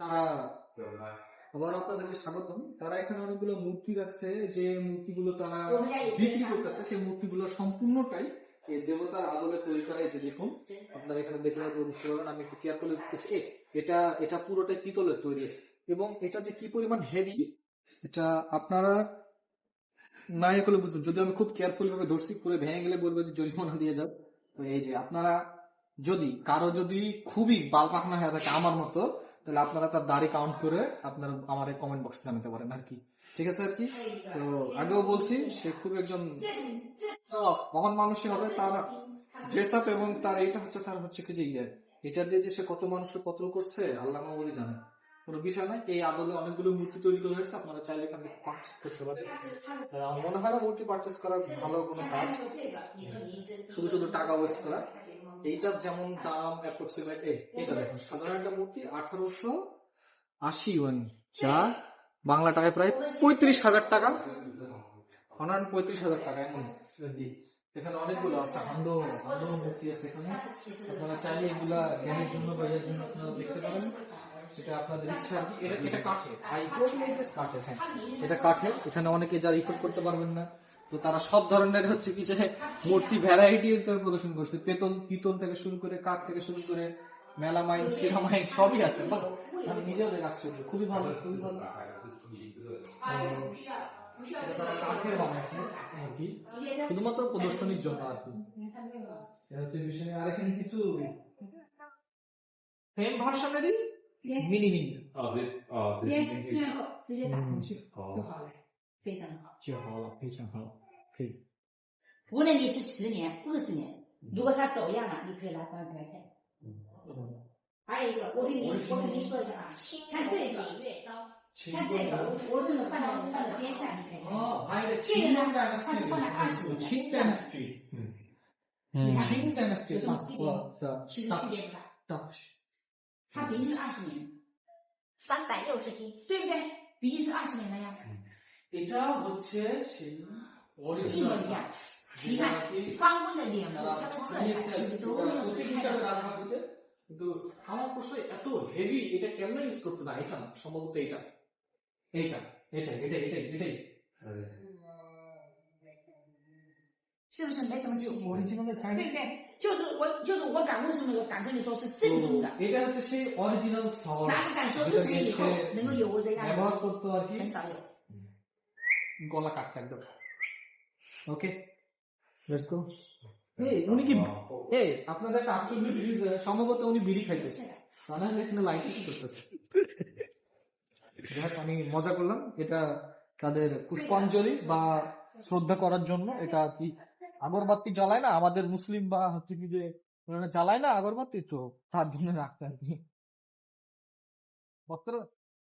তারা আবার আপনাদেরকে স্বাগতম। তারা এখানে অনেকগুলো মূর্তি রাখছে, যে মূর্তিগুলো তারা বিক্রি করতেছে, সেই মূর্তিগুলো সম্পূর্ণটাই এই দেবতার আদলে তৈরি করা। যে দেখুন, আপনারা এখানে দেখলে বুঝতে পারবেন। আমি একটু কেয়ার করে দিতেছি। এটা এটা পুরোটাই পিতলের তৈরি, এবং এটা যে কি পরিমাণ হেভি, এটা আপনারা না ইয়ে করলে বুঝবেন। যদি আমি খুব কেয়ারফুল ভাবে ধরছি, পুরো ভেঙে গেলে বলবো যে জরিমানা দিয়ে যাও। তো এই যে আপনারা কারো যদি খুবই বাল পাকনা হয়ে থাকে আমার মতো, তাহলে আপনারা তার দাড়ি কাউন্ট করে আপনারা আমার কমেন্ট বক্সে জানাতে পারেন আর কি। ঠিক আছে আর কি। তো আগেও বলছি, সে খুব একজন মহান মানুষই হবে। তার ড্রেস আপ এবং তার এইটা হচ্ছে, তার হচ্ছে কি যে এটা দিয়ে যে সে কত মানুষের কতল করছে আল্লাহ বলে জানে। কোনো বিষয় নয়। এই আদলে অনেকগুলো মূর্তি তৈরি করে হয়েছে, আপনারা চাইলে এখানে পারচেস করতে পারেন। আমার মনে হয় না মূর্তি পারচেস করার ভালো কোনো কাজ, শুধু শুধু টাকা ওয়েস্ট করা। এইটার যেমন দাম অ্যাপ্রক্সিমেট, এটা দেখুন, সাধারণ একটা মূর্তি 1880 ইউয়ান, যা বাংলা টাকায় প্রায় 35,000 টাকা। 35,000 টাকা এমন। এখানে অনেকগুলো আছে, হান্ডো মূর্তি আছে এখানে। আপনারা চাইলে এগুলা জ্ঞানের জন্য বা এর জন্য আপনারা দেখতে পারেন। এটা আপনাদের ইচ্ছা আর কি। এটা কাঠের, কাঠের। হ্যাঁ, এটা কাঠের। এখানে অনেকে যারা ইফোর্ড করতে পারবেন না, তো তারা সব ধরনের হচ্ছে কি যে মূর্তি ভ্যারাইটি প্রদর্শন করছে। পিতল থেকে শুরু করে, কাঠ থেকে শুরু করে, মেলামাইন, সিরামাইন সবই আছে। আমি নিজেও রাখছি, খুবই ভালো, খুবই ভালো। তারা কাঠের বানাইছে আর কি, শুধুমাত্র প্রদর্শনীর জন্য আর কি। আর এখানে কিছু সেম ভার্সনেরই মিনি মিনি 直接打进去就好了，非常好。就好了，非常好，可以。无论你是10年、40年，如果它走样了，你可以拿回来看。还有一个，我跟你说一下啊，像这个像这个，我这个放在边上，你可以看。还有这个呢，它是放在20年。清 dynasty， 清 dynasty 放其实区别不大，它比例是20年，360斤，对不对？比例是20年了呀。এটা হচ্ছে সেই 一模一样。你看方温的脸部，它的色彩其实都没有太大的差别。কিন্তু আমার প্রশ্ন, এত হেভি এটা কেমন ইউজ করতে না? এটা সম্ভবত এটাই 是不是没什么区别？ অরিজিনাল 对不对？就是我敢为什么我敢跟你说是正宗的？ এটা হচ্ছে সেই অরিজিনাল স্তর।哪个敢说20年以后能够有我这样的？ ব্যবহার করতে আর কি 很少有。 গলা কাটতে একদম। ওকে, লেটস গো। উনি কি আপনাদের একটা আশ্চর্য জিনিস, সম্ভবত উনি বিড়ি খাইতেছে, তা না হলে এখানে লাইট কিছু করতেছে। যাক, আমি মজা করলাম। এটা তাদের পুষ্পাঞ্জলি বা শ্রদ্ধা করার জন্য। এটা কি আগরবাতি জ্বালায় না আমাদের মুসলিম, বা হচ্ছে কি যে জ্বালায় না আগরবাতি, তো তার জন্য রাখতে আর কি।